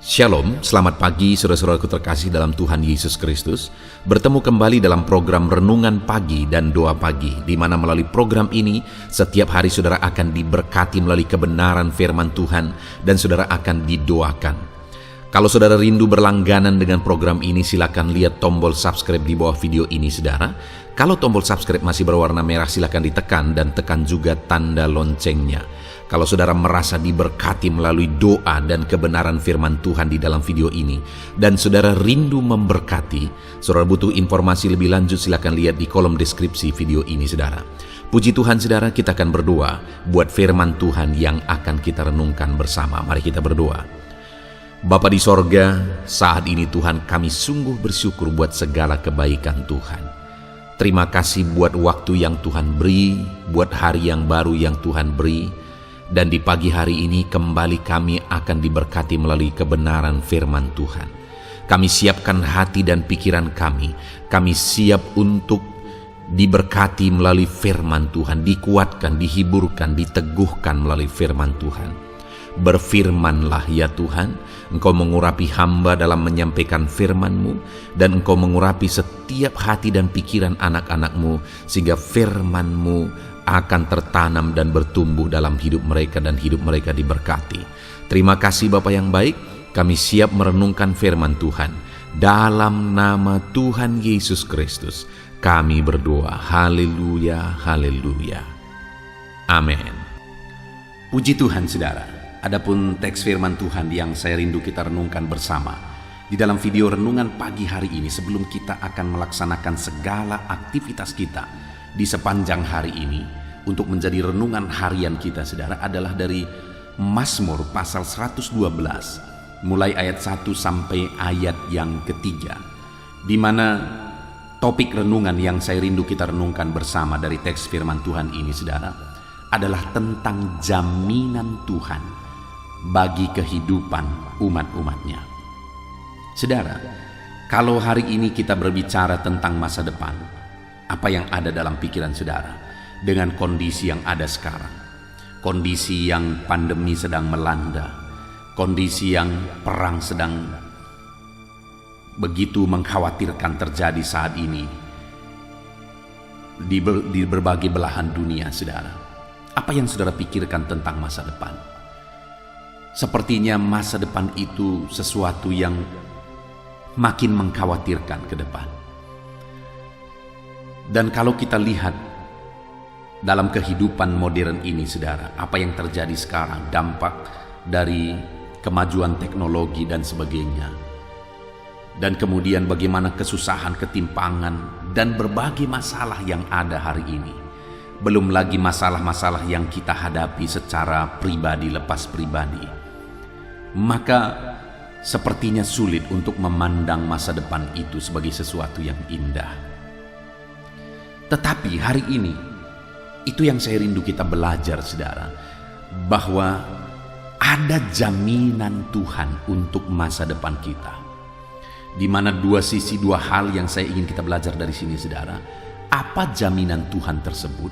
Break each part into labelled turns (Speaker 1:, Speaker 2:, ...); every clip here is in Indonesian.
Speaker 1: Shalom, selamat pagi saudara-saudaraku terkasih dalam Tuhan Yesus Kristus. Bertemu kembali dalam program Renungan Pagi dan Doa Pagi, di mana melalui program ini setiap hari saudara akan diberkati melalui kebenaran firman Tuhan dan saudara akan didoakan. Kalau saudara rindu berlangganan dengan program ini, silakan lihat tombol subscribe di bawah video ini saudara. Kalau tombol subscribe masih berwarna merah, silakan ditekan dan tekan juga tanda loncengnya. Kalau saudara merasa diberkati melalui doa dan kebenaran firman Tuhan di dalam video ini, dan saudara rindu memberkati, saudara butuh informasi lebih lanjut, silakan lihat di kolom deskripsi video ini saudara. Puji Tuhan saudara, kita akan berdoa buat firman Tuhan yang akan kita renungkan bersama. Mari kita berdoa. Bapa di sorga, saat ini Tuhan kami sungguh bersyukur buat segala kebaikan Tuhan. Terima kasih buat waktu yang Tuhan beri, buat hari yang baru yang Tuhan beri. Dan di pagi hari ini kembali kami akan diberkati melalui kebenaran firman Tuhan. Kami siapkan hati dan pikiran kami. Kami siap untuk diberkati melalui firman Tuhan, dikuatkan, dihiburkan, diteguhkan melalui firman Tuhan. Berfirmanlah ya Tuhan, Engkau mengurapi hamba dalam menyampaikan firman-Mu, dan Engkau mengurapi setiap hati dan pikiran anak-anak-Mu, sehingga firman-Mu akan tertanam dan bertumbuh dalam hidup mereka dan hidup mereka diberkati. Terima kasih Bapa yang baik, kami siap merenungkan firman Tuhan. Dalam nama Tuhan Yesus Kristus, kami berdoa. Haleluya, haleluya. Amin. Puji Tuhan saudara, adapun teks firman Tuhan yang saya rindu kita renungkan bersama di dalam video renungan pagi hari ini, sebelum kita akan melaksanakan segala aktivitas kita di sepanjang hari ini untuk menjadi renungan harian kita saudara, adalah dari Mazmur pasal 112 mulai ayat 1 sampai ayat yang ketiga, di mana topik renungan yang saya rindu kita renungkan bersama dari teks firman Tuhan ini saudara adalah tentang jaminan Tuhan bagi kehidupan umat-umatnya. Saudara, kalau hari ini kita berbicara tentang masa depan, apa yang ada dalam pikiran saudara dengan kondisi yang ada sekarang? Kondisi yang pandemi sedang melanda, kondisi yang perang sedang begitu mengkhawatirkan terjadi saat ini di berbagai belahan dunia saudara. Apa yang saudara pikirkan tentang masa depan? Sepertinya masa depan itu sesuatu yang makin mengkhawatirkan ke depan. Dan kalau kita lihat dalam kehidupan modern ini saudara, apa yang terjadi sekarang, dampak dari kemajuan teknologi dan sebagainya, dan kemudian bagaimana kesusahan, ketimpangan, dan berbagai masalah yang ada hari ini, belum lagi masalah-masalah yang kita hadapi secara pribadi lepas pribadi, maka sepertinya sulit untuk memandang masa depan itu sebagai sesuatu yang indah. Tetapi hari ini, itu yang saya rindu kita belajar saudara, bahwa ada jaminan Tuhan untuk masa depan kita. Di mana dua sisi, dua hal yang saya ingin kita belajar dari sini saudara. Apa jaminan Tuhan tersebut?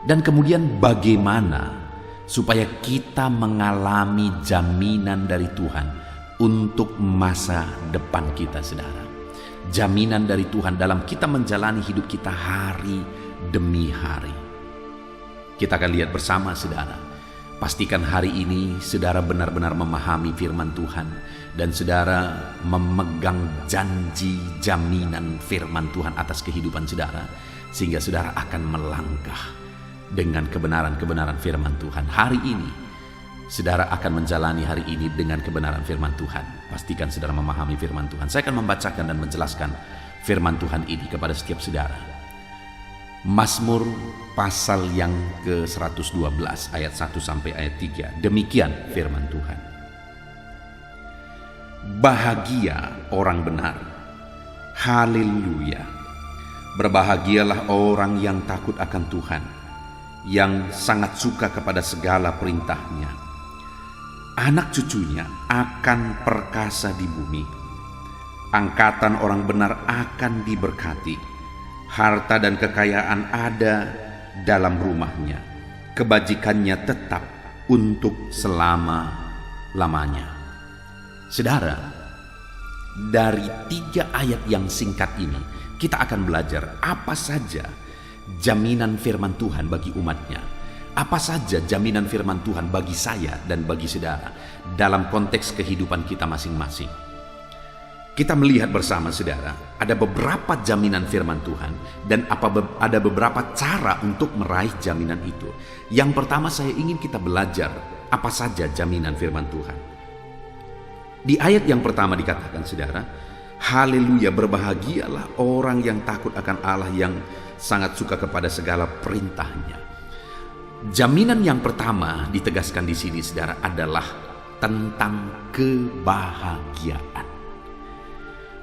Speaker 1: Dan kemudian bagaimana supaya kita mengalami jaminan dari Tuhan untuk masa depan kita saudara. Jaminan dari Tuhan dalam kita menjalani hidup kita hari demi hari. Kita akan lihat bersama saudara. Pastikan hari ini saudara benar-benar memahami firman Tuhan, dan saudara memegang janji jaminan firman Tuhan atas kehidupan saudara, sehingga saudara akan melangkah dengan kebenaran-kebenaran firman Tuhan. Hari ini saudara akan menjalani hari ini dengan kebenaran firman Tuhan. Pastikan saudara memahami firman Tuhan. Saya akan membacakan dan menjelaskan firman Tuhan ini kepada setiap saudara. Mazmur pasal yang ke-112 ayat 1 sampai ayat 3. Demikian firman Tuhan. Bahagia orang benar. Haleluya. Berbahagialah orang yang takut akan Tuhan, yang sangat suka kepada segala perintahnya. Anak cucunya akan perkasa di bumi. Angkatan orang benar akan diberkati. Harta dan kekayaan ada dalam rumahnya. Kebajikannya tetap untuk selama-lamanya. Saudara, dari 3 ayat yang singkat ini, kita akan belajar apa saja jaminan firman Tuhan bagi umatnya. Apa saja jaminan firman Tuhan bagi saya dan bagi saudara dalam konteks kehidupan kita masing-masing. Kita melihat bersama saudara, ada beberapa jaminan firman Tuhan dan ada beberapa cara untuk meraih jaminan itu. Yang pertama, saya ingin kita belajar apa saja jaminan firman Tuhan. Di ayat yang pertama dikatakan saudara, haleluya, berbahagialah orang yang takut akan Allah, yang sangat suka kepada segala perintahnya. Jaminan yang pertama ditegaskan di sini saudara adalah tentang kebahagiaan.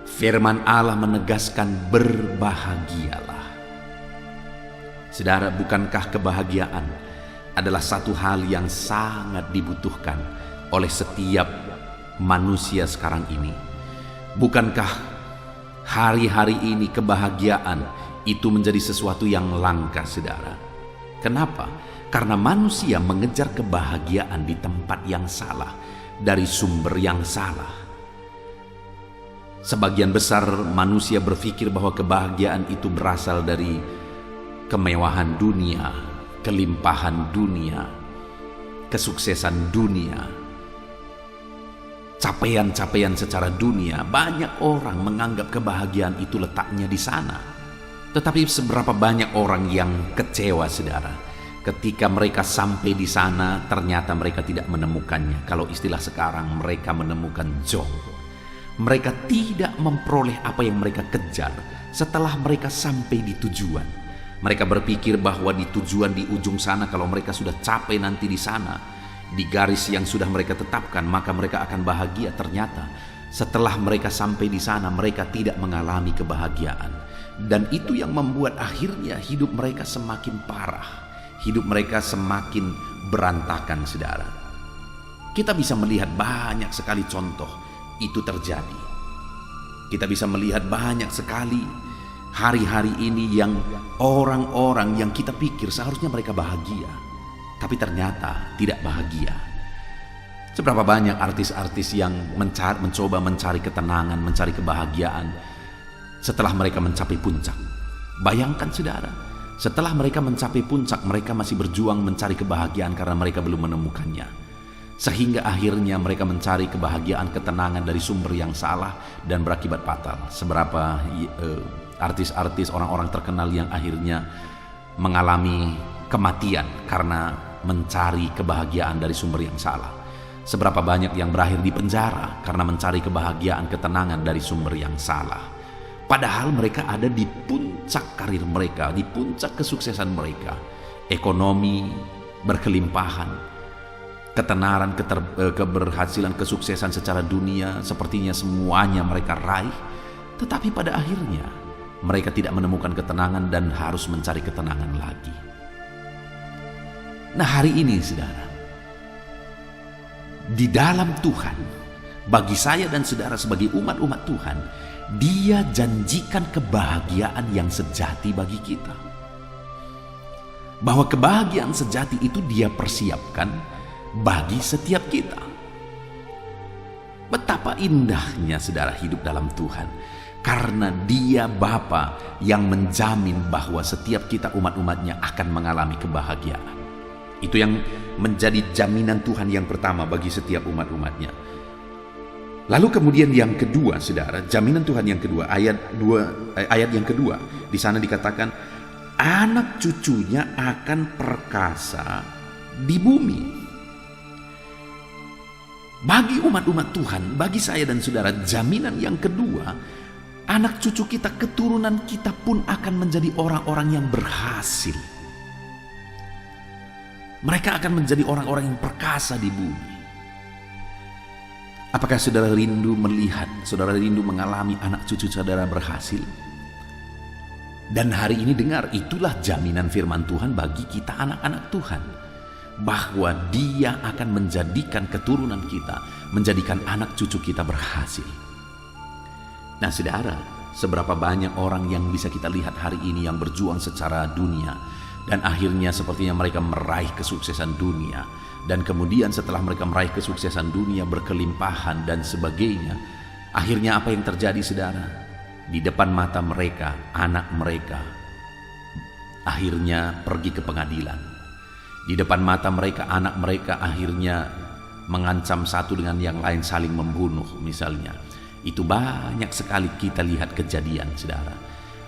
Speaker 1: Firman Allah menegaskan berbahagialah. Saudara, bukankah kebahagiaan adalah satu hal yang sangat dibutuhkan oleh setiap manusia sekarang ini? Bukankah hari-hari ini kebahagiaan itu menjadi sesuatu yang langka, saudara? Kenapa? Karena manusia mengejar kebahagiaan di tempat yang salah, dari sumber yang salah. Sebagian besar manusia berpikir bahwa kebahagiaan itu berasal dari kemewahan dunia, kelimpahan dunia, kesuksesan dunia, capaian-capaian secara dunia. Banyak orang menganggap kebahagiaan itu letaknya di sana. Tetapi seberapa banyak orang yang kecewa, saudara, ketika mereka sampai di sana ternyata mereka tidak menemukannya. Kalau istilah sekarang, mereka menemukan jong. Mereka tidak memperoleh apa yang mereka kejar setelah mereka sampai di tujuan. Mereka berpikir bahwa di tujuan, di ujung sana, kalau mereka sudah capai nanti di sana, di garis yang sudah mereka tetapkan, maka mereka akan bahagia. Ternyata setelah mereka sampai di sana, mereka tidak mengalami kebahagiaan. Dan itu yang membuat akhirnya hidup mereka semakin parah, hidup mereka semakin berantakan, saudara. Kita bisa melihat banyak sekali contoh itu terjadi. Kita bisa melihat banyak sekali hari-hari ini yang orang-orang yang kita pikir seharusnya mereka bahagia, tapi ternyata tidak bahagia. Seberapa banyak artis-artis yang mencoba mencari ketenangan, mencari kebahagiaan setelah mereka mencapai puncak. Bayangkan saudara, setelah mereka mencapai puncak, mereka masih berjuang mencari kebahagiaan karena mereka belum menemukannya. Sehingga akhirnya mereka mencari kebahagiaan, ketenangan dari sumber yang salah dan berakibat fatal. Seberapa artis-artis, orang-orang terkenal yang akhirnya mengalami kematian karena mencari kebahagiaan dari sumber yang salah. Seberapa banyak yang berakhir di penjara karena mencari kebahagiaan, ketenangan dari sumber yang salah. Padahal mereka ada di puncak karir mereka, di puncak kesuksesan mereka. Ekonomi berkelimpahan, ketenaran, keberhasilan, kesuksesan secara dunia, sepertinya semuanya mereka raih. Tetapi pada akhirnya mereka tidak menemukan ketenangan dan harus mencari ketenangan lagi. Nah, hari ini saudara, di dalam Tuhan, bagi saya dan saudara sebagai umat-umat Tuhan, Dia janjikan kebahagiaan yang sejati bagi kita. Bahwa kebahagiaan sejati itu Dia persiapkan bagi setiap kita. Betapa indahnya saudara hidup dalam Tuhan, karena Dia Bapa yang menjamin bahwa setiap kita umat-umatnya akan mengalami kebahagiaan. Itu yang menjadi jaminan Tuhan yang pertama bagi setiap umat-umatnya. Lalu kemudian yang kedua, saudara, jaminan Tuhan yang kedua, ayat yang kedua, di sana dikatakan anak cucunya akan perkasa di bumi. Bagi umat-umat Tuhan, bagi saya dan saudara, jaminan yang kedua, anak cucu kita, keturunan kita pun akan menjadi orang-orang yang berhasil. Mereka akan menjadi orang-orang yang perkasa di bumi. Apakah saudara rindu melihat, saudara rindu mengalami anak cucu saudara berhasil? Dan hari ini dengar, itulah jaminan firman Tuhan bagi kita anak-anak Tuhan, bahwa Dia akan menjadikan keturunan kita, menjadikan anak cucu kita berhasil. Nah saudara, seberapa banyak orang yang bisa kita lihat hari ini yang berjuang secara dunia, dan akhirnya sepertinya mereka meraih kesuksesan dunia. Dan kemudian setelah mereka meraih kesuksesan dunia, berkelimpahan dan sebagainya, akhirnya apa yang terjadi, saudara? Di depan mata mereka, anak mereka akhirnya pergi ke pengadilan. Di depan mata mereka, anak mereka akhirnya mengancam satu dengan yang lain, saling membunuh misalnya. Itu banyak sekali kita lihat kejadian, saudara.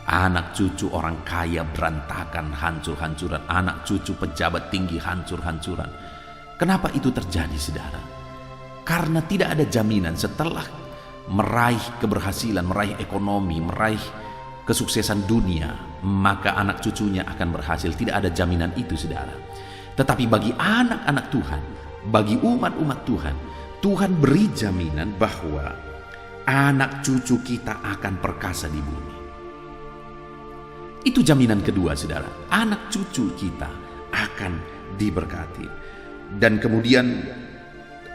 Speaker 1: Anak cucu orang kaya berantakan, hancur-hancuran. Anak cucu pejabat tinggi hancur-hancuran. Kenapa itu terjadi, saudara? Karena tidak ada jaminan setelah meraih keberhasilan, meraih ekonomi, meraih kesuksesan dunia, maka anak cucunya akan berhasil. Tidak ada jaminan itu, saudara. Tetapi bagi anak-anak Tuhan, bagi umat-umat Tuhan, Tuhan beri jaminan bahwa anak cucu kita akan perkasa di bumi. Itu jaminan kedua, saudara. Anak cucu kita akan diberkati. Dan kemudian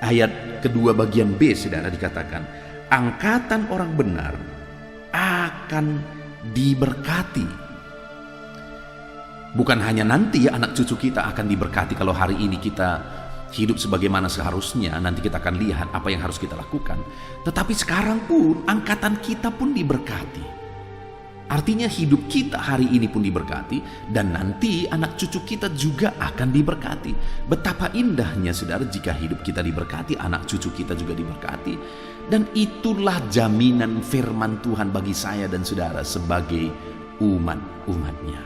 Speaker 1: ayat kedua bagian B, saudara, dikatakan angkatan orang benar akan diberkati. Bukan hanya nanti ya anak cucu kita akan diberkati. Kalau hari ini kita hidup sebagaimana seharusnya, nanti kita akan lihat apa yang harus kita lakukan. Tetapi sekarang pun angkatan kita pun diberkati. Artinya hidup kita hari ini pun diberkati, dan nanti anak cucu kita juga akan diberkati. Betapa indahnya, saudara, jika hidup kita diberkati, anak cucu kita juga diberkati. Dan itulah jaminan firman Tuhan bagi saya dan saudara sebagai umat-umatnya.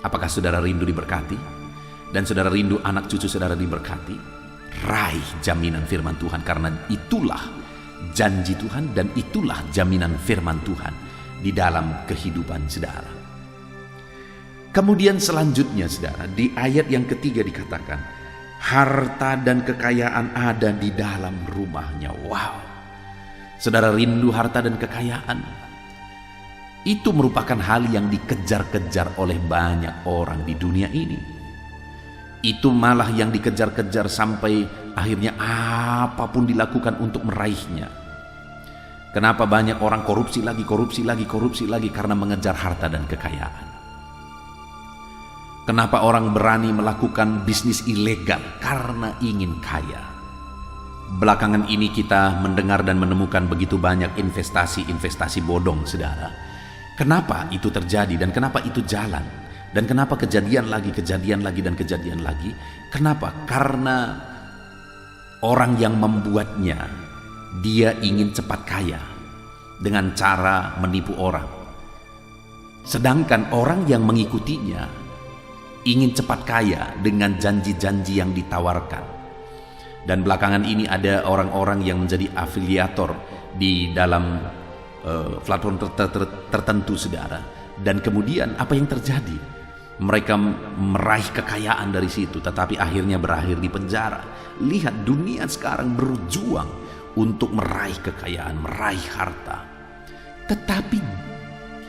Speaker 1: Apakah saudara rindu diberkati? Dan saudara rindu anak cucu saudara diberkati? Raih jaminan firman Tuhan, karena itulah janji Tuhan dan itulah jaminan firman Tuhan di dalam kehidupan saudara. Kemudian selanjutnya, saudara, di ayat yang ketiga dikatakan harta dan kekayaan ada di dalam rumahnya. Wow, saudara rindu harta dan kekayaan? Itu merupakan hal yang dikejar-kejar oleh banyak orang di dunia ini. Itu malah yang dikejar-kejar sampai akhirnya apapun dilakukan untuk meraihnya. Kenapa banyak orang korupsi lagi karena mengejar harta dan kekayaan? Kenapa orang berani melakukan bisnis ilegal? Karena ingin kaya. Belakangan ini kita mendengar dan menemukan begitu banyak investasi bodong, saudara. Kenapa itu terjadi dan kenapa itu jalan? Dan kenapa kejadian lagi? Kenapa? Karena orang yang membuatnya, dia ingin cepat kaya dengan cara menipu orang. Sedangkan orang yang mengikutinya ingin cepat kaya dengan janji-janji yang ditawarkan. Dan belakangan ini ada orang-orang yang menjadi afiliator di dalam platform tertentu, saudara. Dan kemudian apa yang terjadi? Mereka meraih kekayaan dari situ, tetapi akhirnya berakhir di penjara. Lihat, dunia sekarang berjuang untuk meraih kekayaan, meraih harta. Tetapi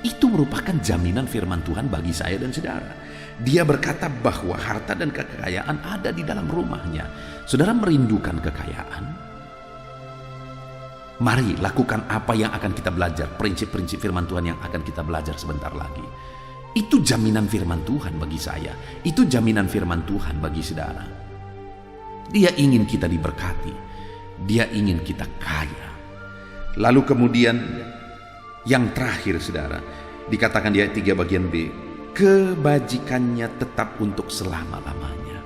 Speaker 1: itu merupakan jaminan firman Tuhan bagi saya dan saudara. Dia berkata bahwa harta dan kekayaan ada di dalam rumahnya. Saudara merindukan kekayaan? Mari lakukan apa yang akan kita belajar, prinsip-prinsip firman Tuhan yang akan kita belajar sebentar lagi. Itu jaminan firman Tuhan bagi saya. Itu jaminan firman Tuhan bagi saudara. Dia ingin kita diberkati. Dia ingin kita kaya. Lalu kemudian yang terakhir, saudara, dikatakan di ayat 3 bagian B, kebajikannya tetap untuk selama-lamanya.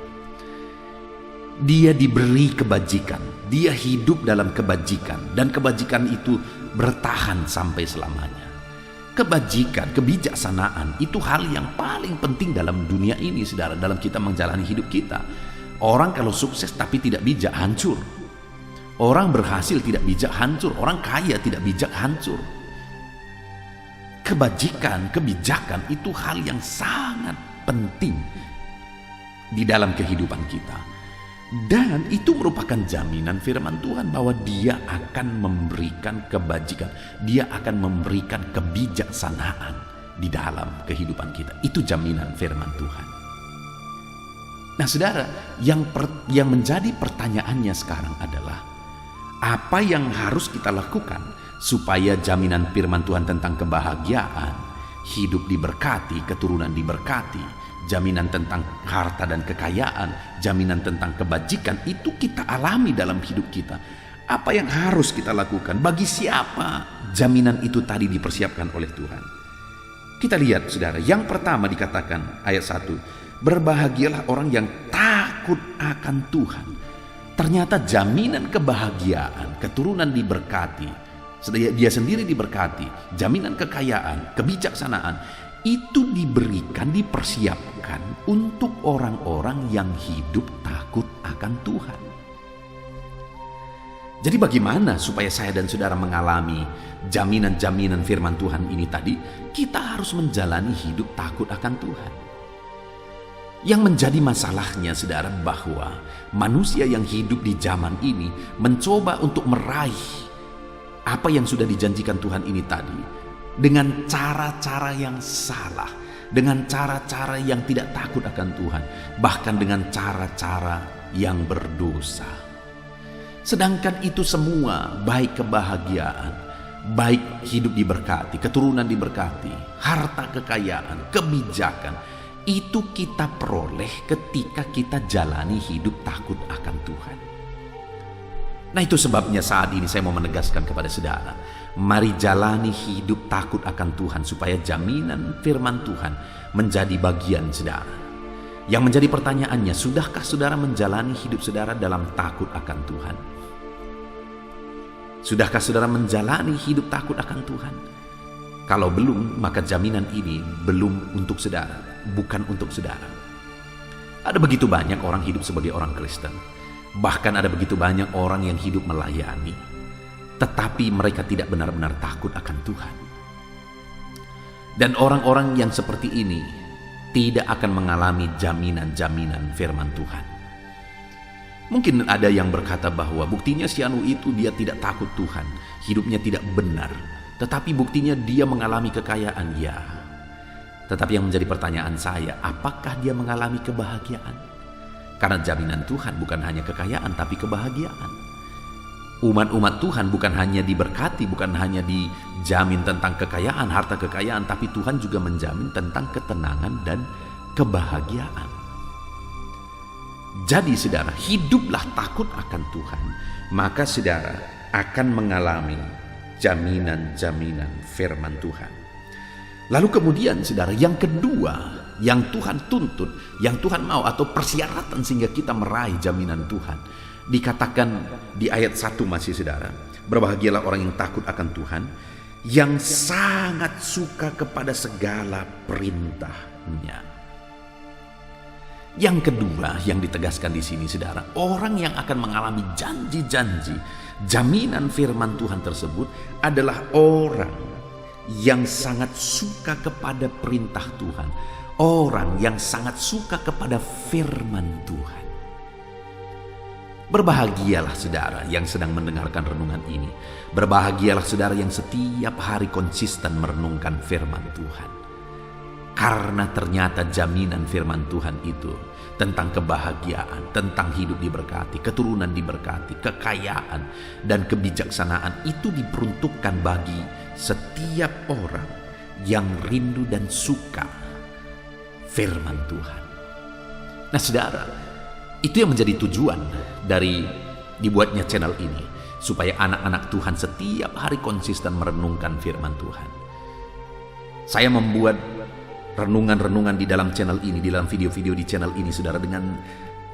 Speaker 1: Dia diberi kebajikan, dia hidup dalam kebajikan, dan kebajikan itu bertahan sampai selamanya. Kebajikan, kebijaksanaan itu hal yang paling penting dalam dunia ini, saudara, dalam kita menjalani hidup kita. Orang kalau sukses tapi tidak bijak, hancur. Orang berhasil tidak bijak, hancur. Orang kaya tidak bijak, hancur. Kebajikan, kebijakan itu hal yang sangat penting di dalam kehidupan kita. Dan itu merupakan jaminan firman Tuhan bahwa dia akan memberikan kebajikan. Dia akan memberikan kebijaksanaan di dalam kehidupan kita. Itu jaminan firman Tuhan. Nah, saudara, yang menjadi pertanyaannya sekarang adalah apa yang harus kita lakukan supaya jaminan firman Tuhan tentang kebahagiaan, hidup diberkati, keturunan diberkati, jaminan tentang harta dan kekayaan, jaminan tentang kebajikan, itu kita alami dalam hidup kita. Apa yang harus kita lakukan? Bagi siapa jaminan itu tadi dipersiapkan oleh Tuhan? Kita lihat saudara, yang pertama dikatakan ayat 1, berbahagialah orang yang takut akan Tuhan. Ternyata jaminan kebahagiaan, keturunan diberkati, dia sendiri diberkati, jaminan kekayaan, kebijaksanaan, itu diberikan, dipersiapkan untuk orang-orang yang hidup takut akan Tuhan. Jadi bagaimana supaya saya dan saudara mengalami jaminan-jaminan firman Tuhan ini tadi? Kita harus menjalani hidup takut akan Tuhan. Yang menjadi masalahnya saudara, bahwa manusia yang hidup di zaman ini mencoba untuk meraih apa yang sudah dijanjikan Tuhan ini tadi dengan cara-cara yang salah, dengan cara-cara yang tidak takut akan Tuhan, bahkan dengan cara-cara yang berdosa. Sedangkan itu semua, baik kebahagiaan, baik hidup diberkati, keturunan diberkati, harta kekayaan, kebijakan, itu kita peroleh ketika kita jalani hidup takut akan Tuhan. Nah, itu sebabnya saat ini saya mau menegaskan kepada saudara, mari jalani hidup takut akan Tuhan supaya jaminan firman Tuhan menjadi bagian saudara. Yang menjadi pertanyaannya, sudahkah saudara menjalani hidup saudara dalam takut akan Tuhan? Sudahkah saudara menjalani hidup takut akan Tuhan? Kalau belum, maka jaminan ini belum untuk saudara, bukan untuk saudara. Ada begitu banyak orang hidup sebagai orang Kristen. Bahkan ada begitu banyak orang yang hidup melayani, tetapi mereka tidak benar-benar takut akan Tuhan. Dan orang-orang yang seperti ini tidak akan mengalami jaminan-jaminan firman Tuhan. Mungkin ada yang berkata bahwa buktinya si anu itu dia tidak takut Tuhan, hidupnya tidak benar, tetapi buktinya dia mengalami kekayaan. Ya, tetapi yang menjadi pertanyaan saya, apakah dia mengalami kebahagiaan? Karena jaminan Tuhan bukan hanya kekayaan, tapi kebahagiaan. Umat-umat Tuhan bukan hanya diberkati, bukan hanya dijamin tentang kekayaan, harta kekayaan, tapi Tuhan juga menjamin tentang ketenangan dan kebahagiaan. Jadi saudara, hiduplah takut akan Tuhan, maka saudara akan mengalami jaminan-jaminan firman Tuhan. Lalu kemudian saudara, yang kedua yang Tuhan tuntut, yang Tuhan mau, atau persyaratan sehingga kita meraih jaminan Tuhan, dikatakan di ayat 1 masih saudara, berbahagialah orang yang takut akan Tuhan, yang sangat suka kepada segala perintah-Nya. Yang kedua yang ditegaskan di sini saudara, orang yang akan mengalami janji-janji, jaminan firman Tuhan tersebut adalah orang yang sangat suka kepada perintah Tuhan, orang yang sangat suka kepada firman Tuhan. Berbahagialah saudara yang sedang mendengarkan renungan ini. Berbahagialah saudara yang setiap hari konsisten merenungkan firman Tuhan. Karena ternyata jaminan firman Tuhan itu tentang kebahagiaan, tentang hidup diberkati, keturunan diberkati, kekayaan, dan kebijaksanaan itu diperuntukkan bagi setiap orang yang rindu dan suka firman Tuhan. Nah saudara, itu yang menjadi tujuan dari dibuatnya channel ini, supaya anak-anak Tuhan setiap hari konsisten merenungkan firman Tuhan. Saya membuat renungan-renungan di dalam channel ini, di dalam video-video di channel ini saudara, dengan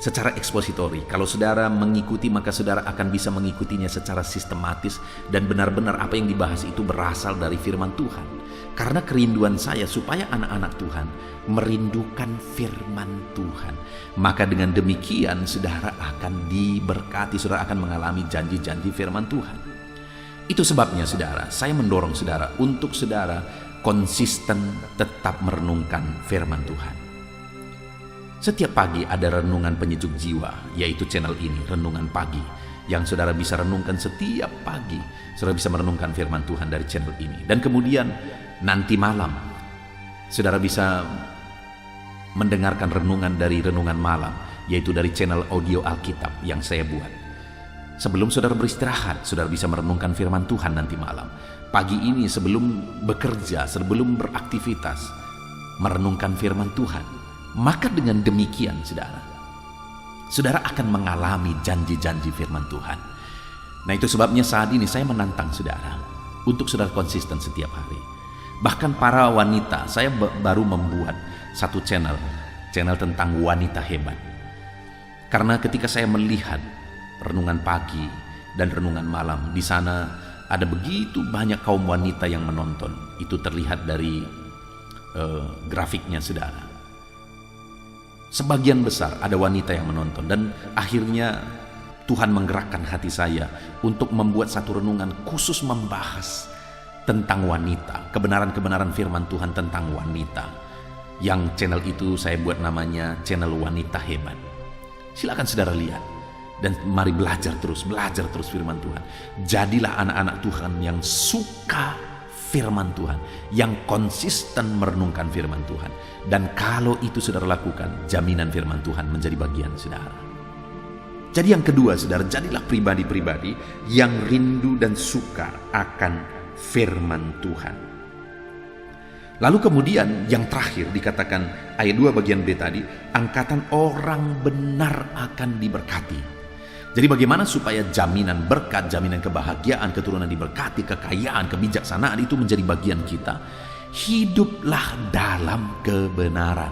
Speaker 1: secara ekspositori. Kalau saudara mengikuti, maka saudara akan bisa mengikutinya secara sistematis, dan benar-benar apa yang dibahas itu berasal dari firman Tuhan. Karena kerinduan saya supaya anak-anak Tuhan merindukan firman Tuhan, maka dengan demikian saudara akan diberkati, saudara akan mengalami janji-janji firman Tuhan. Itu sebabnya saudara, saya mendorong saudara untuk saudara konsisten tetap merenungkan firman Tuhan. Setiap pagi ada renungan penyejuk jiwa, yaitu channel ini, Renungan Pagi, yang saudara bisa renungkan setiap pagi. Saudara bisa merenungkan firman Tuhan dari channel ini. Dan kemudian nanti malam saudara bisa mendengarkan renungan dari Renungan Malam, yaitu dari channel audio Alkitab yang saya buat. Sebelum saudara beristirahat, saudara bisa merenungkan firman Tuhan nanti malam. Pagi ini sebelum bekerja, sebelum beraktivitas, merenungkan firman Tuhan. Maka dengan demikian saudara akan mengalami janji-janji firman Tuhan. Nah, itu sebabnya saat ini saya menantang saudara untuk saudara konsisten setiap hari. Bahkan para wanita, saya baru membuat satu channel tentang wanita hebat. Karena ketika saya melihat renungan pagi dan renungan malam, di sana ada begitu banyak kaum wanita yang menonton. Itu terlihat dari grafiknya saudara. Sebagian besar ada wanita yang menonton, dan akhirnya Tuhan menggerakkan hati saya untuk membuat satu renungan khusus membahas tentang wanita, kebenaran-kebenaran firman Tuhan tentang wanita. Yang channel itu saya buat namanya channel Wanita Hebat. Silakan saudara lihat dan mari belajar terus firman Tuhan. Jadilah anak-anak Tuhan yang suka firman Tuhan, yang konsisten merenungkan firman Tuhan. Dan kalau itu saudara lakukan, jaminan firman Tuhan menjadi bagian saudara. Jadi yang kedua saudara, jadilah pribadi-pribadi yang rindu dan suka akan firman Tuhan. Lalu kemudian yang terakhir dikatakan ayat 2 bagian B tadi, angkatan orang benar akan diberkati. Jadi bagaimana supaya jaminan berkat, jaminan kebahagiaan, keturunan diberkati, kekayaan, kebijaksanaan itu menjadi bagian kita? Hiduplah dalam kebenaran.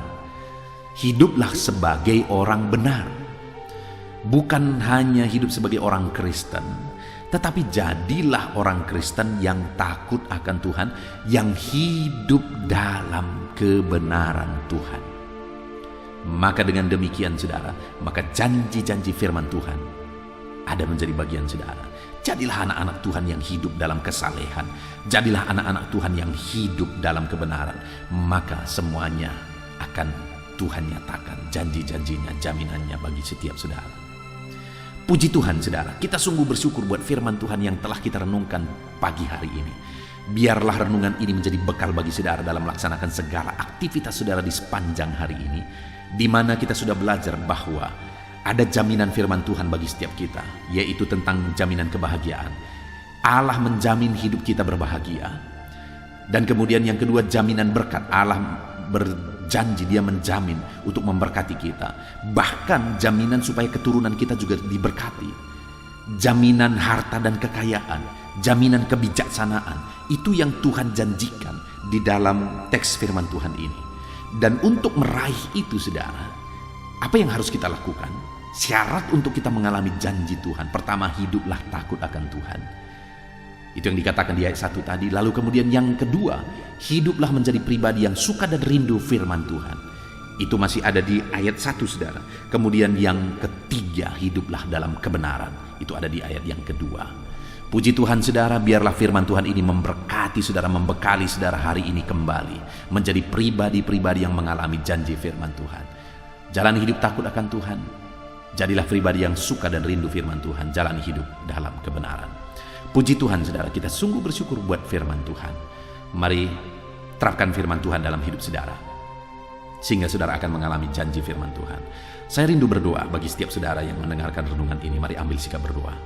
Speaker 1: Hiduplah sebagai orang benar. Bukan hanya hidup sebagai orang Kristen, tetapi jadilah orang Kristen yang takut akan Tuhan, yang hidup dalam kebenaran Tuhan. Maka dengan demikian saudara, maka janji-janji firman Tuhan ada menjadi bagian saudara. Jadilah anak-anak Tuhan yang hidup dalam kesalehan. Jadilah anak-anak Tuhan yang hidup dalam kebenaran. Maka semuanya akan Tuhan nyatakan janji-janjinya, jaminannya bagi setiap saudara. Puji Tuhan saudara, kita sungguh bersyukur buat firman Tuhan yang telah kita renungkan pagi hari ini. Biarlah renungan ini menjadi bekal bagi saudara dalam melaksanakan segala aktivitas saudara di sepanjang hari ini, di mana kita sudah belajar bahwa ada jaminan firman Tuhan bagi setiap kita, yaitu tentang jaminan kebahagiaan. Allah menjamin hidup kita berbahagia. Dan kemudian yang kedua, jaminan berkat. Allah berjanji, dia menjamin untuk memberkati kita. Bahkan jaminan supaya keturunan kita juga diberkati. Jaminan harta dan kekayaan, jaminan kebijaksanaan, itu yang Tuhan janjikan di dalam teks firman Tuhan ini. Dan untuk meraih itu saudara, apa yang harus kita lakukan? Syarat untuk kita mengalami janji Tuhan, pertama, hiduplah takut akan Tuhan. Itu yang dikatakan di ayat 1 tadi. Lalu kemudian yang kedua, hiduplah menjadi pribadi yang suka dan rindu firman Tuhan. Itu masih ada di ayat 1 saudara. Kemudian yang ketiga, hiduplah dalam kebenaran. Itu ada di ayat yang kedua. Puji Tuhan saudara, biarlah firman Tuhan ini memberkati saudara, membekali saudara hari ini kembali menjadi pribadi-pribadi yang mengalami janji firman Tuhan. Jalan hidup takut akan Tuhan. Jadilah pribadi yang suka dan rindu firman Tuhan. Jalan hidup dalam kebenaran. Puji Tuhan saudara, kita sungguh bersyukur buat firman Tuhan. Mari terapkan firman Tuhan dalam hidup saudara, sehingga saudara akan mengalami janji firman Tuhan. Saya rindu berdoa bagi setiap saudara yang mendengarkan renungan ini. Mari ambil sikap berdoa.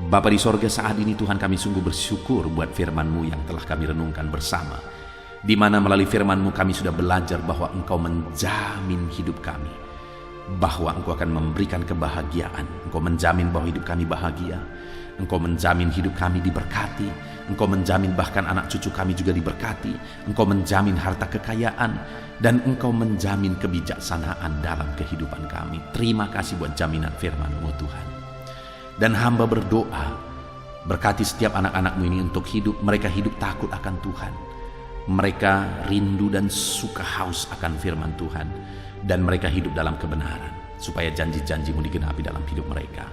Speaker 1: Bapa di sorga, saat ini Tuhan, kami sungguh bersyukur buat firman-Mu yang telah kami renungkan bersama, di mana melalui firman-Mu kami sudah belajar bahwa Engkau menjamin hidup kami, bahwa Engkau akan memberikan kebahagiaan. Engkau menjamin bahwa hidup kami bahagia. Engkau menjamin hidup kami diberkati. Engkau menjamin bahkan anak cucu kami juga diberkati. Engkau menjamin harta kekayaan. Dan Engkau menjamin kebijaksanaan dalam kehidupan kami. Terima kasih buat jaminan firman-Mu Tuhan. Dan hamba berdoa, berkati setiap anak-anak-Mu ini untuk hidup. Mereka hidup takut akan Tuhan. Mereka rindu dan suka haus akan firman Tuhan. Dan mereka hidup dalam kebenaran, supaya janji-janji-Mu digenapi dalam hidup mereka.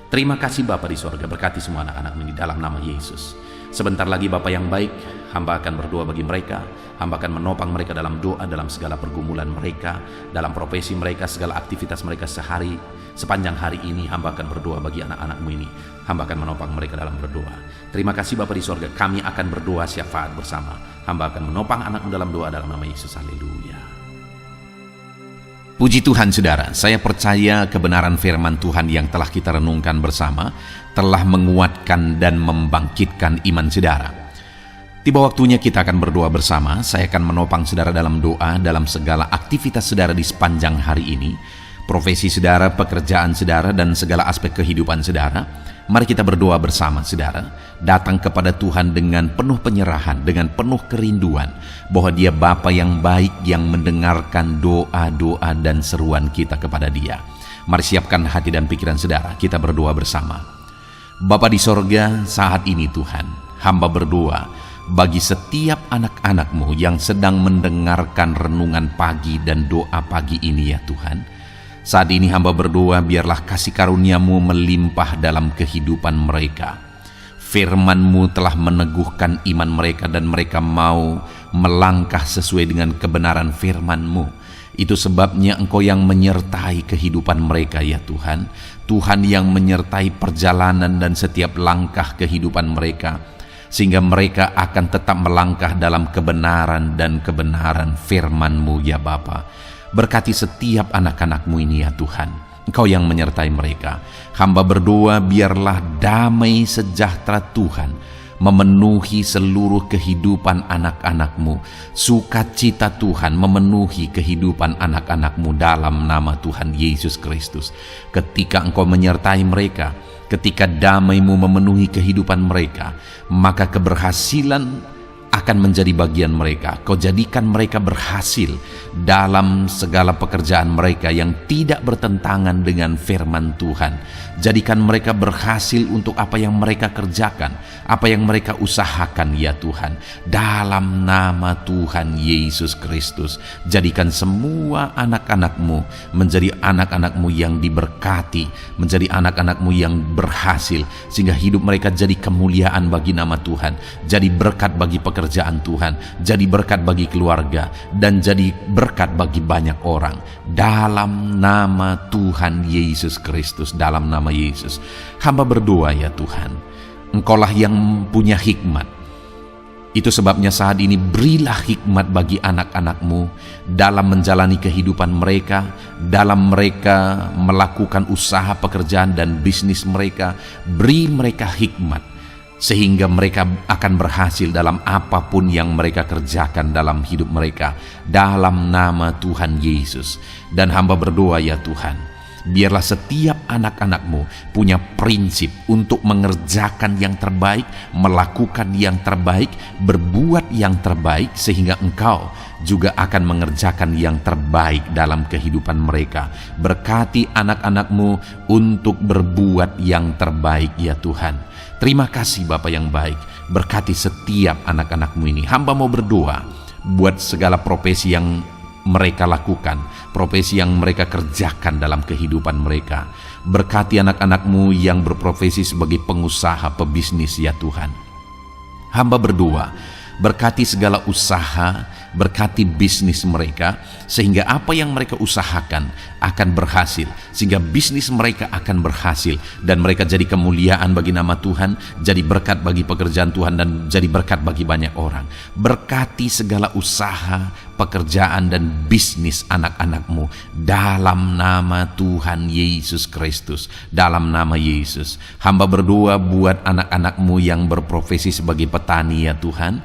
Speaker 1: Terima kasih Bapa di sorga, berkati semua anak-anak ini dalam nama Yesus. Sebentar lagi Bapa yang baik, hamba akan berdoa bagi mereka. Hamba akan menopang mereka dalam doa, dalam segala pergumulan mereka, dalam profesi mereka, segala aktivitas mereka sehari. Sepanjang hari ini hamba akan berdoa bagi anak-anak-Mu ini. Hamba akan menopang mereka dalam berdoa. Terima kasih Bapa di sorga, kami akan berdoa syafaat bersama. Hamba akan menopang anak-Mu dalam doa dalam nama Yesus. Haleluya. Puji Tuhan saudara, saya percaya kebenaran firman Tuhan yang telah kita renungkan bersama telah menguatkan dan membangkitkan iman saudara. Tiba waktunya kita akan berdoa bersama. Saya akan menopang saudara dalam doa dalam segala aktivitas saudara di sepanjang hari ini, profesi saudara, pekerjaan saudara, dan segala aspek kehidupan saudara. Mari kita berdoa bersama saudara, datang kepada Tuhan dengan penuh penyerahan, dengan penuh kerinduan bahwa Dia Bapa yang baik yang mendengarkan doa-doa dan seruan kita kepada Dia. Mari siapkan hati dan pikiran saudara, kita berdoa bersama. Bapa di sorga, saat ini Tuhan, hamba berdoa bagi setiap anak-anak-Mu yang sedang mendengarkan renungan pagi dan doa pagi ini ya Tuhan. Saat ini hamba berdoa biarlah kasih karunia-Mu melimpah dalam kehidupan mereka. Firman-Mu telah meneguhkan iman mereka dan mereka mau melangkah sesuai dengan kebenaran firman-Mu. Itu sebabnya Engkau yang menyertai kehidupan mereka ya Tuhan. Tuhan yang menyertai perjalanan dan setiap langkah kehidupan mereka, sehingga mereka akan tetap melangkah dalam kebenaran dan kebenaran firman-Mu ya Bapa. Berkati setiap anak-anak-Mu ini ya Tuhan. Engkau yang menyertai mereka. Hamba berdoa biarlah damai sejahtera Tuhan memenuhi seluruh kehidupan anak-anak-Mu. Sukacita Tuhan memenuhi kehidupan anak-anak-Mu dalam nama Tuhan Yesus Kristus. Ketika Engkau menyertai mereka, ketika damai-Mu memenuhi kehidupan mereka, maka keberhasilan akan menjadi bagian mereka. Kau jadikan mereka berhasil dalam segala pekerjaan mereka yang tidak bertentangan dengan firman Tuhan. Jadikan mereka berhasil untuk apa yang mereka kerjakan, apa yang mereka usahakan ya Tuhan. Dalam nama Tuhan Yesus Kristus, jadikan semua anak-anak-Mu menjadi anak-anak-Mu yang diberkati, menjadi anak-anak-Mu yang berhasil, sehingga hidup mereka jadi kemuliaan bagi nama Tuhan, jadi berkat bagi pekerjaan Tuhan, jadi berkat bagi keluarga, dan jadi berkat bagi banyak orang. Dalam nama Tuhan Yesus Kristus, dalam nama Yesus, hamba berdoa ya Tuhan, Engkaulah yang punya hikmat. Itu sebabnya saat ini berilah hikmat bagi anak-anak-Mu dalam menjalani kehidupan mereka, dalam mereka melakukan usaha pekerjaan dan bisnis mereka. Beri mereka hikmat sehingga mereka akan berhasil dalam apapun yang mereka kerjakan dalam hidup mereka, dalam nama Tuhan Yesus. Dan hamba berdoa ya Tuhan, biarlah setiap anak-anak-Mu punya prinsip untuk mengerjakan yang terbaik, melakukan yang terbaik, berbuat yang terbaik, sehingga Engkau juga akan mengerjakan yang terbaik dalam kehidupan mereka. Berkati anak-anak-Mu untuk berbuat yang terbaik ya Tuhan. Terima kasih Bapa yang baik. Berkati setiap anak-anak-Mu ini. Hamba mau berdoa buat segala profesi yang mereka lakukan, profesi yang mereka kerjakan dalam kehidupan mereka. Berkati anak-anak-Mu yang berprofesi sebagai pengusaha, pebisnis ya Tuhan. Hamba berdoa, berkati segala usaha, berkati bisnis mereka, sehingga apa yang mereka usahakan akan berhasil, sehingga bisnis mereka akan berhasil, dan mereka jadi kemuliaan bagi nama Tuhan, jadi berkat bagi pekerjaan Tuhan, dan jadi berkat bagi banyak orang. Berkati segala usaha, pekerjaan, dan bisnis anak-anak-Mu dalam nama Tuhan Yesus Kristus, dalam nama Yesus. Hamba berdoa buat anak-anak-Mu yang berprofesi sebagai petani ya Tuhan.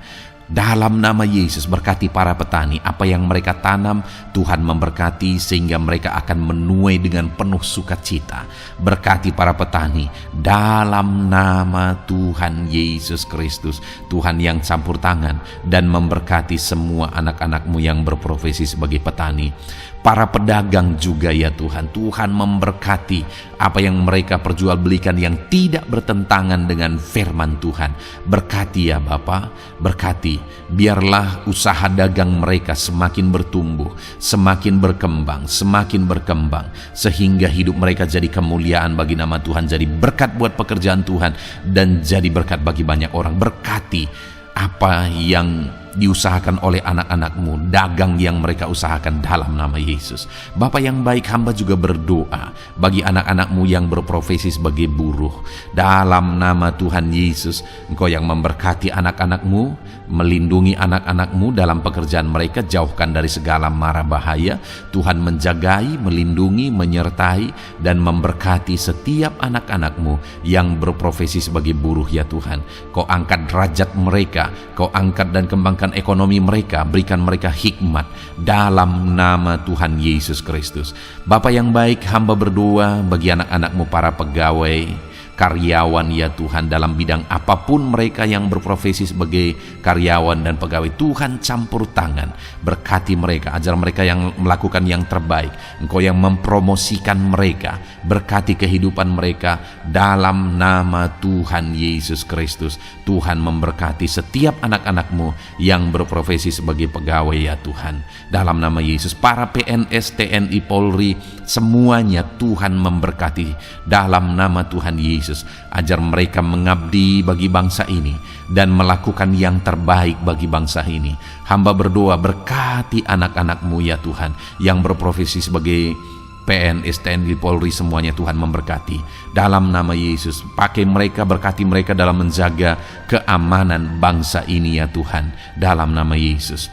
Speaker 1: Dalam nama Yesus, berkati para petani. Apa yang mereka tanam, Tuhan memberkati sehingga mereka akan menuai dengan penuh sukacita. Berkati para petani dalam nama Tuhan Yesus Kristus. Tuhan yang campur tangan dan memberkati semua anak-anak-Mu yang berprofesi sebagai petani. Para pedagang juga ya Tuhan, Tuhan memberkati apa yang mereka perjualbelikan yang tidak bertentangan dengan firman Tuhan. Berkati ya Bapa, berkati, biarlah usaha dagang mereka semakin bertumbuh, semakin berkembang, sehingga hidup mereka jadi kemuliaan bagi nama Tuhan, jadi berkat buat pekerjaan Tuhan, dan jadi berkat bagi banyak orang. Berkati apa yang diusahakan oleh anak-anak-Mu, dagang yang mereka usahakan dalam nama Yesus. Bapa yang baik, hamba juga berdoa bagi anak-anak-Mu yang berprofesi sebagai buruh. Dalam nama Tuhan Yesus, Engkau yang memberkati anak-anak-Mu, melindungi anak-anak-Mu dalam pekerjaan mereka, jauhkan dari segala mara bahaya. Tuhan menjagai, melindungi, menyertai, dan memberkati setiap anak-anak-Mu yang berprofesi sebagai buruh ya Tuhan. Kau angkat derajat mereka, Kau angkat dan kembangkan ekonomi mereka, berikan mereka hikmat dalam nama Tuhan Yesus Kristus. Bapa yang baik, hamba berdoa bagi anak-anak-Mu para pegawai, karyawan ya Tuhan, dalam bidang apapun mereka yang berprofesi sebagai karyawan dan pegawai. Tuhan campur tangan, berkati mereka, ajar mereka yang melakukan yang terbaik. Engkau yang mempromosikan mereka, berkati kehidupan mereka dalam nama Tuhan Yesus Kristus. Tuhan memberkati setiap anak-anak-Mu yang berprofesi sebagai pegawai ya Tuhan, dalam nama Yesus. Para PNS, TNI, Polri, semuanya Tuhan memberkati dalam nama Tuhan Yesus. Ajar mereka mengabdi bagi bangsa ini dan melakukan yang terbaik bagi bangsa ini. Hamba berdoa, berkati anak-anak-Mu ya Tuhan yang berprofesi sebagai PNS, TNI, Polri, semuanya Tuhan memberkati dalam nama Yesus. Pakai mereka, berkati mereka dalam menjaga keamanan bangsa ini ya Tuhan, dalam nama Yesus.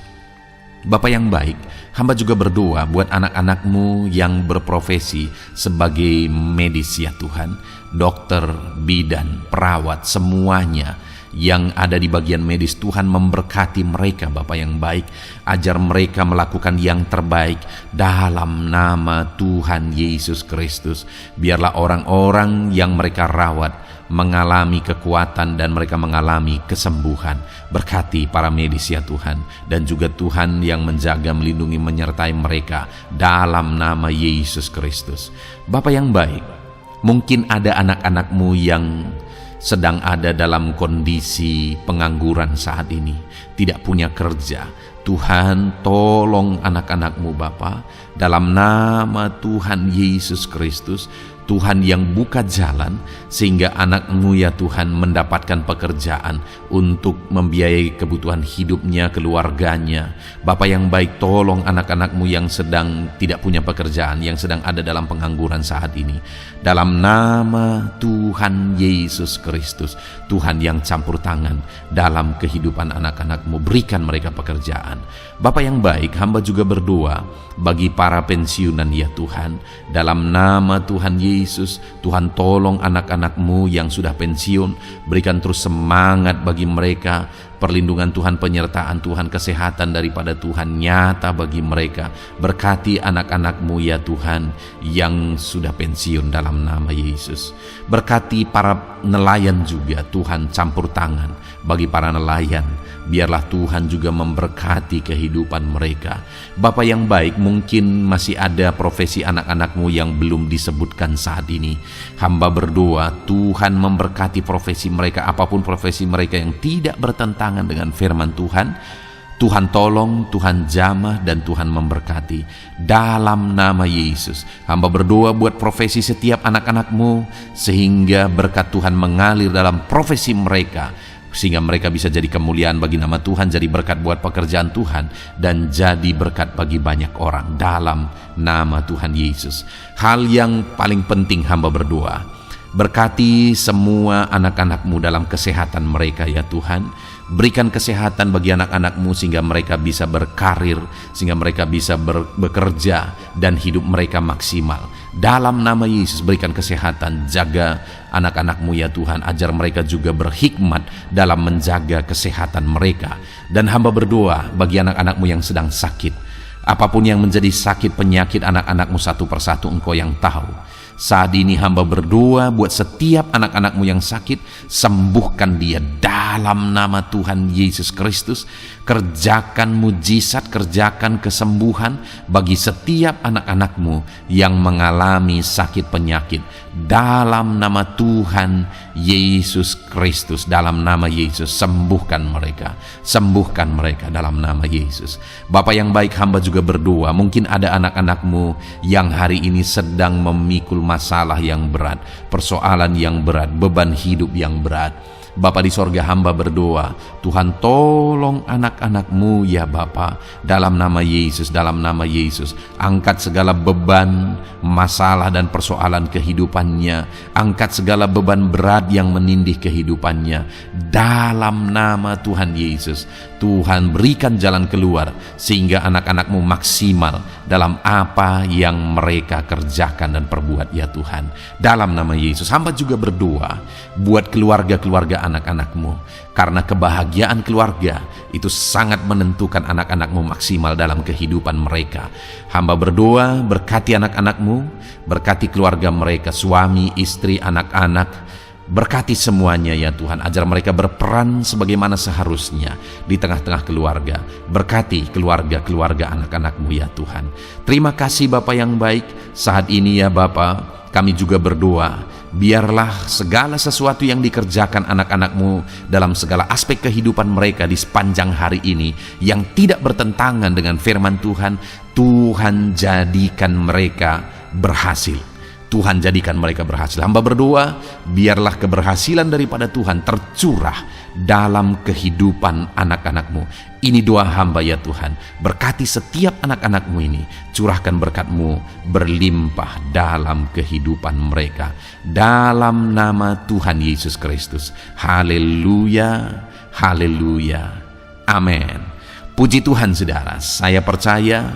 Speaker 1: Bapa yang baik, hamba juga berdoa buat anak-anak-Mu yang berprofesi sebagai medis ya Tuhan, dokter, bidan, perawat, semuanya yang ada di bagian medis. Tuhan memberkati mereka Bapa yang baik, ajar mereka melakukan yang terbaik dalam nama Tuhan Yesus Kristus. Biarlah orang-orang yang mereka rawat mengalami kekuatan dan mereka mengalami kesembuhan. Berkati para medis ya Tuhan, dan juga Tuhan yang menjaga, melindungi, menyertai mereka dalam nama Yesus Kristus. Bapa yang baik, mungkin ada anak-anak-Mu yang sedang ada dalam kondisi pengangguran saat ini, tidak punya kerja. Tuhan, tolong anak-anak-Mu Bapa, dalam nama Tuhan Yesus Kristus. Tuhan yang buka jalan sehingga anak-Mu ya Tuhan mendapatkan pekerjaan untuk membiayai kebutuhan hidupnya, keluarganya. Bapa yang baik, tolong anak-anak-Mu yang sedang tidak punya pekerjaan, yang sedang ada dalam pengangguran saat ini. Dalam nama Tuhan Yesus Kristus, Tuhan yang campur tangan dalam kehidupan anak-anak-Mu, berikan mereka pekerjaan. Bapa yang baik, hamba juga berdoa bagi para pensiunan ya Tuhan, dalam nama Tuhan Yesus. Tuhan tolong anak-anak-Mu yang sudah pensiun, berikan terus semangat bagi mereka, perlindungan Tuhan, penyertaan Tuhan, kesehatan daripada Tuhan nyata bagi mereka. Berkati anak-anak-Mu ya Tuhan yang sudah pensiun dalam nama Yesus. Berkati para nelayan juga, Tuhan campur tangan bagi para nelayan. Biarlah Tuhan juga memberkati kehidupan mereka. Bapa yang baik, mungkin masih ada profesi anak-anak-Mu yang belum disebutkan saat ini. Hamba berdoa Tuhan memberkati profesi mereka, apapun profesi mereka yang tidak bertentangan dengan firman Tuhan. Tuhan tolong, Tuhan jamah, dan Tuhan memberkati dalam nama Yesus. Hamba berdoa buat profesi setiap anak-anak-Mu, sehingga berkat Tuhan mengalir dalam profesi mereka, sehingga mereka bisa jadi kemuliaan bagi nama Tuhan, jadi berkat buat pekerjaan Tuhan, dan jadi berkat bagi banyak orang dalam nama Tuhan Yesus. Hal yang paling penting hamba berdoa, berkati semua anak-anak-Mu dalam kesehatan mereka ya Tuhan. Berikan kesehatan bagi anak-anak-Mu sehingga mereka bisa berkarir, sehingga mereka bisa bekerja dan hidup mereka maksimal. Dalam nama Yesus berikan kesehatan, jaga anak-anak-Mu ya Tuhan, ajar mereka juga berhikmat dalam menjaga kesehatan mereka. Dan hamba berdoa bagi anak-anak-Mu yang sedang sakit, apapun yang menjadi sakit penyakit anak-anak-Mu satu persatu Engkau yang tahu. Saat ini hamba berdoa buat setiap anak-anak-Mu yang sakit, sembuhkan dia dalam nama Tuhan Yesus Kristus. Kerjakan mujizat, kerjakan kesembuhan bagi setiap anak-anak-Mu yang mengalami sakit penyakit dalam nama Tuhan Yesus Kristus. Dalam nama Yesus sembuhkan mereka dalam nama Yesus. Bapa yang baik, hamba juga berdoa, mungkin ada anak-anak-Mu yang hari ini sedang memikul masalah yang berat, persoalan yang berat, beban hidup yang berat. Bapa di sorga, hamba berdoa, Tuhan tolong anak-anak-Mu ya Bapa, dalam nama Yesus, dalam nama Yesus. Angkat segala beban, masalah dan persoalan kehidupannya, angkat segala beban berat yang menindih kehidupannya, dalam nama Tuhan Yesus. Tuhan berikan jalan keluar, sehingga anak-anak-Mu maksimal dalam apa yang mereka kerjakan dan perbuat ya Tuhan. Dalam nama Yesus, hamba juga berdoa buat keluarga-keluarga anak-anak-Mu, karena kebahagiaan keluarga itu sangat menentukan anak-anak-Mu maksimal dalam kehidupan mereka. Hamba berdoa, berkati anak-anak-Mu, berkati keluarga mereka, suami, istri, anak-anak, berkati semuanya ya Tuhan, ajar mereka berperan sebagaimana seharusnya di tengah-tengah keluarga. Berkati keluarga-keluarga anak-anak-Mu ya Tuhan. Terima kasih Bapa yang baik. Saat ini ya Bapa, kami juga berdoa, biarlah segala sesuatu yang dikerjakan anak-anak-Mu dalam segala aspek kehidupan mereka di sepanjang hari ini yang tidak bertentangan dengan firman Tuhan, Tuhan jadikan mereka berhasil. Tuhan jadikan mereka berhasil. Hamba berdoa, biarlah keberhasilan daripada Tuhan tercurah dalam kehidupan anak-anak-Mu. Ini doa hamba ya Tuhan. Berkati setiap anak-anak-Mu ini. Curahkan berkat-Mu berlimpah dalam kehidupan mereka. Dalam nama Tuhan Yesus Kristus. Haleluya, haleluya, amin. Puji Tuhan saudara, saya percaya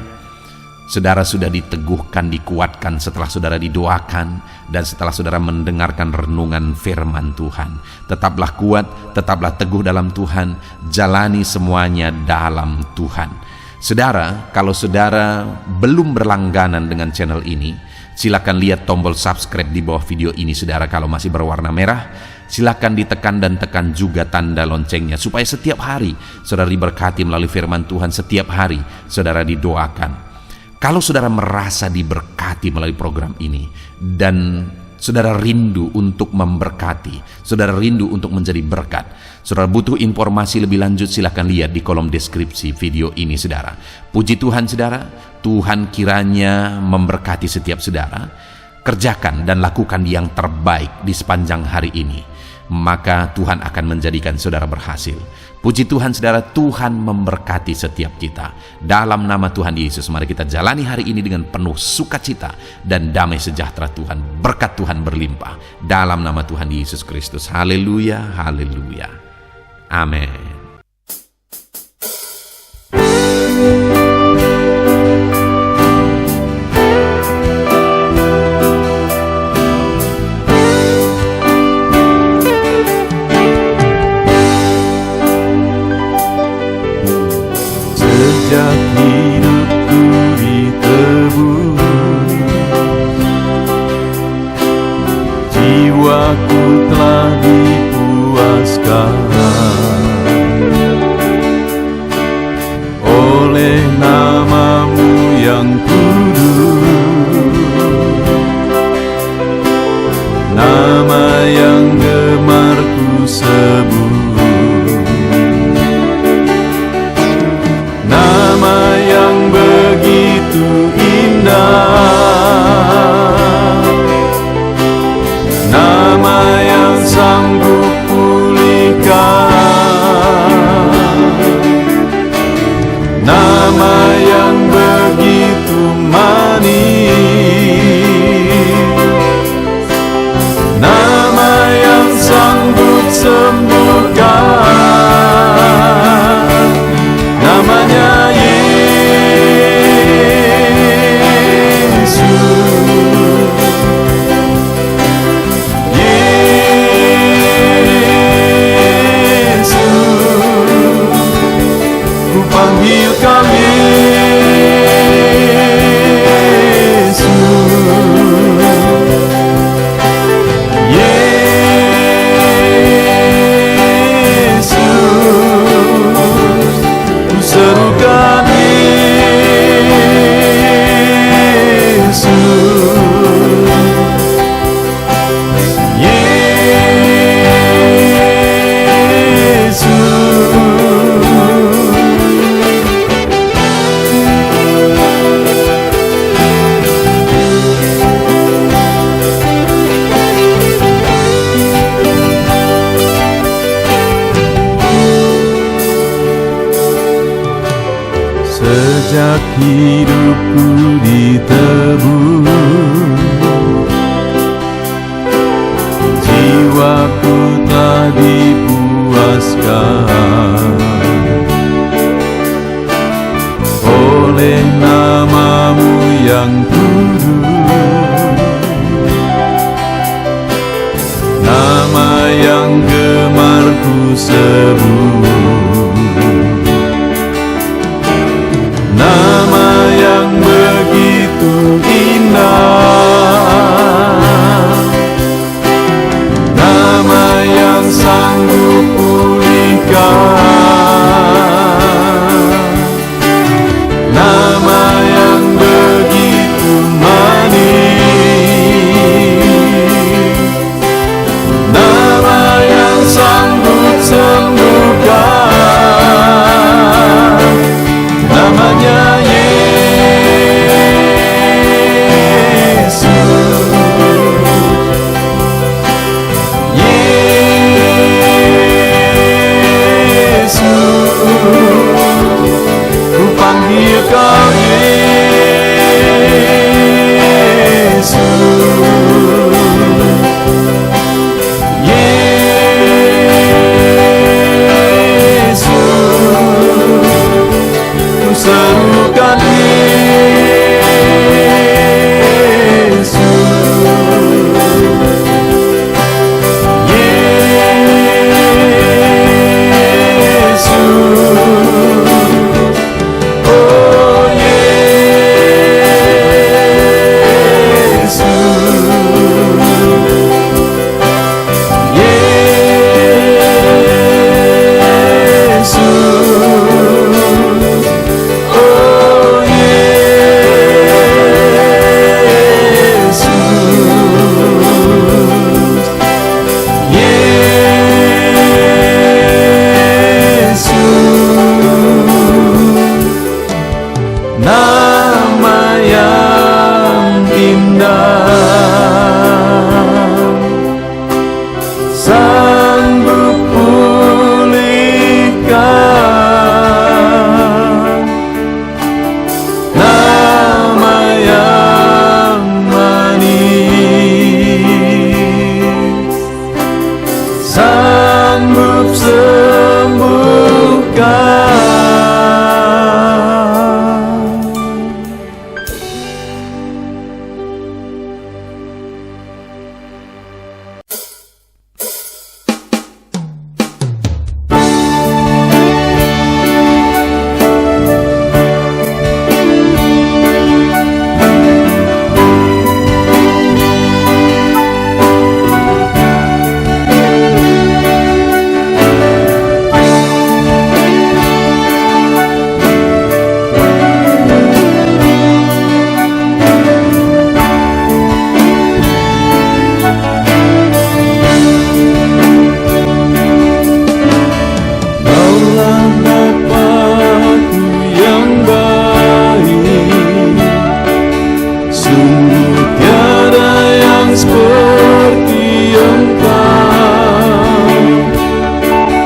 Speaker 1: saudara sudah diteguhkan, dikuatkan setelah saudara didoakan dan setelah saudara mendengarkan renungan firman Tuhan. Tetaplah kuat, tetaplah teguh dalam Tuhan, jalani semuanya dalam Tuhan. Saudara, kalau saudara belum berlangganan dengan channel ini, silakan lihat tombol subscribe di bawah video ini saudara. Kalau masih berwarna merah, silakan ditekan dan tekan juga tanda loncengnya, supaya setiap hari saudara diberkati melalui firman Tuhan. Setiap hari saudara didoakan. Kalau saudara merasa diberkati melalui program ini dan saudara rindu untuk memberkati, saudara rindu untuk menjadi berkat, saudara butuh informasi lebih lanjut, silakan lihat di kolom deskripsi video ini saudara. Puji Tuhan saudara, Tuhan kiranya memberkati setiap saudara. Kerjakan dan lakukan yang terbaik di sepanjang hari ini, maka Tuhan akan menjadikan saudara berhasil. Puji Tuhan saudara, Tuhan memberkati setiap kita. Dalam nama Tuhan Yesus, mari kita jalani hari ini dengan penuh sukacita dan damai sejahtera Tuhan. Berkat Tuhan berlimpah dalam nama Tuhan Yesus Kristus. Haleluya, haleluya, amin.
Speaker 2: Sejak hidupku ditebus, jiwaku telah dipuaskan. Sejak hidupku ditebus, jiwaku telah dipuaskan oleh nama-Mu yang kudus, nama yang gemar ku sebut, nama yang begitu indah, nama yang sanggup pulihkan, nama yang begitu manis, nama yang sanggup sembuhkan, namanya Kau Yesus, Yesus, ku serukan Yesus, nama yang indah, sanggup pulihkan, nama yang manis, sanggup sembuhkan.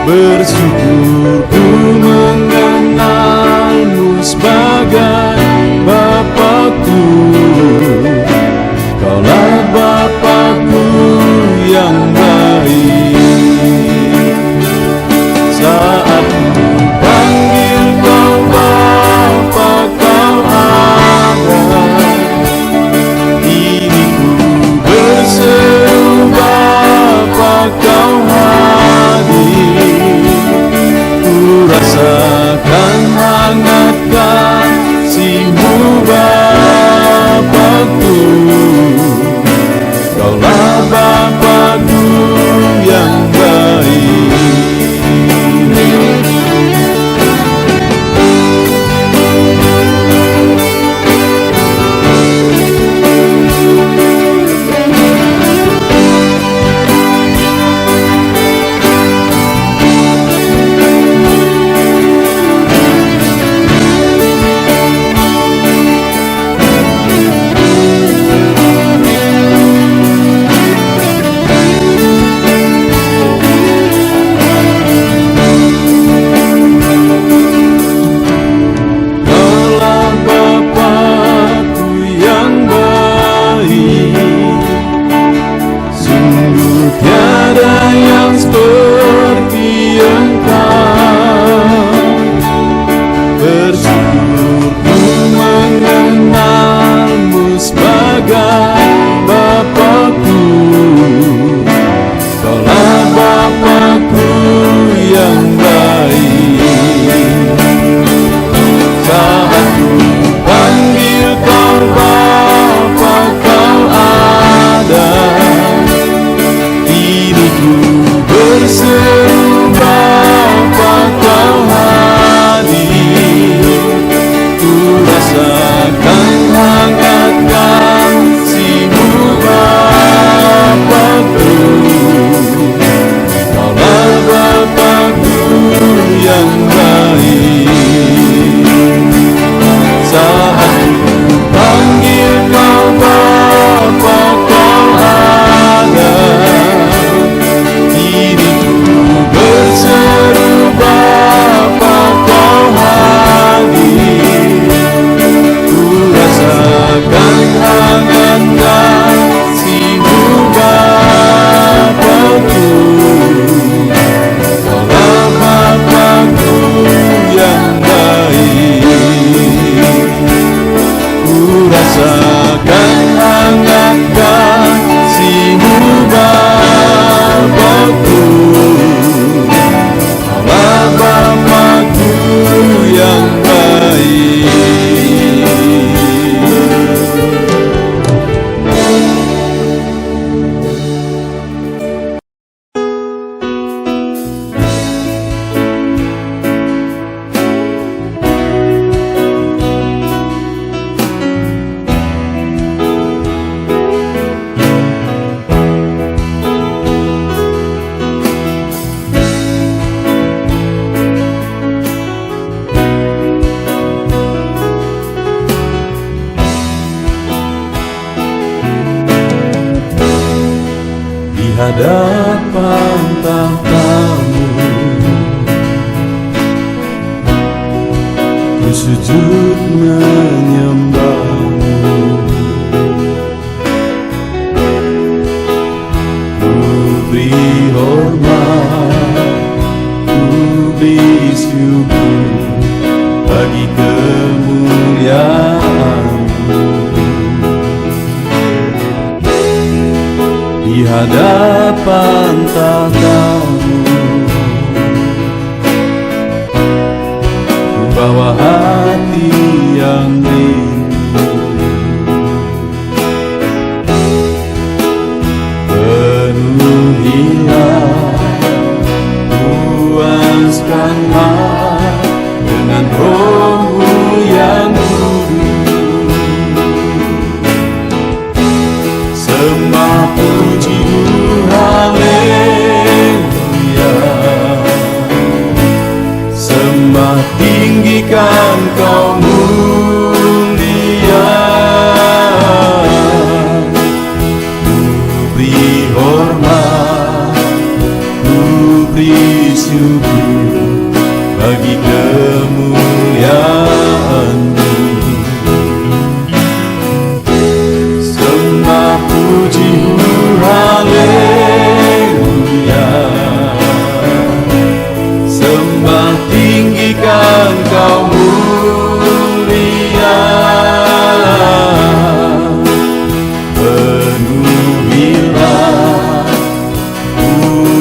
Speaker 2: Bersyukur ku mengenalmu sebagai Bapakku, Kaulah Bapakku yang baik. Saat ku panggil Kau Bapa, Kau ada. Ini ku berseru Bapa, Kau hadir. Ku hadapan tahta-Mu, ku sujud menyembah-Mu. Ku beri hormat, ku beri syukur bagi kemuliaan-Mu. Di hadapan tahta-Mu, ku bawa hati yang rindu. Penuhilah, puaskanlah dengan Roh-Mu yang kudus. Sembah puji-Mu, haleluya. Sembah tinggikan Kau mulia. Ku beri hormat, ku beri syukur bagi kemuliaan-Mu. Sembah puji-Mu, haleluya. Sembah tinggikan Kau mulia. Penuhilah,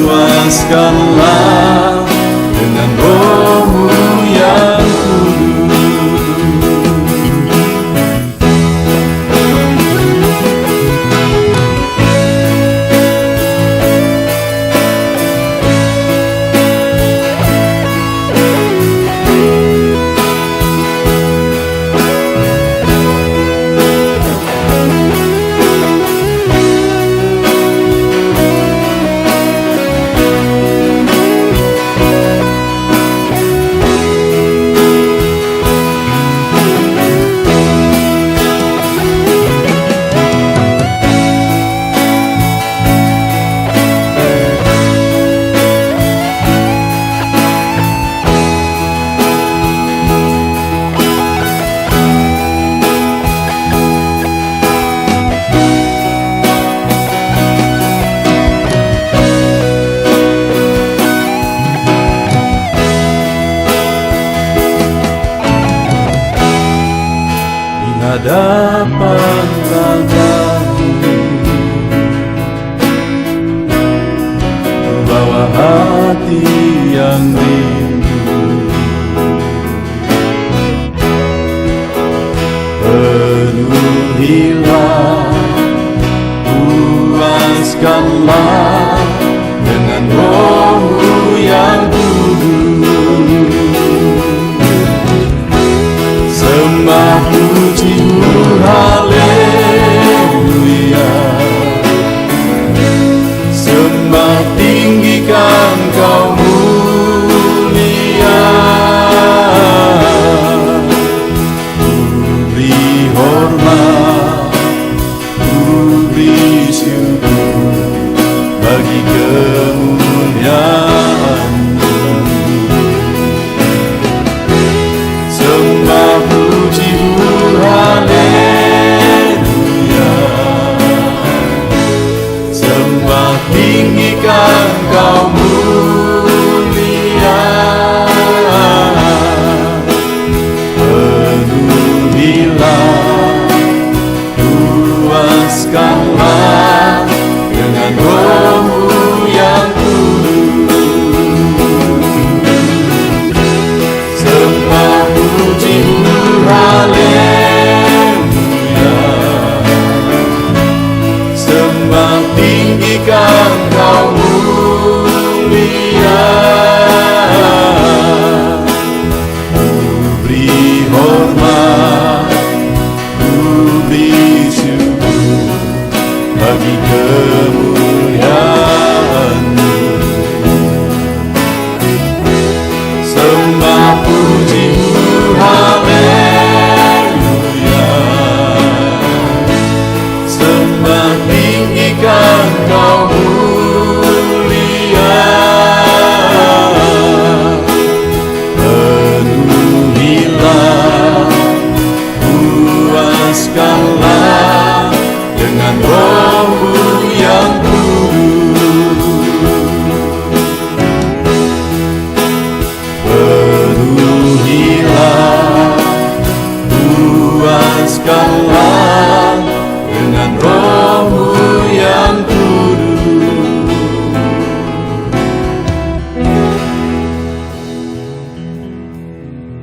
Speaker 2: puaskanlah dengan Roh-Mu yang kudus. Hadapan tahta-Mu, bawa hati yang rindu. Penuhilah, puaskanlah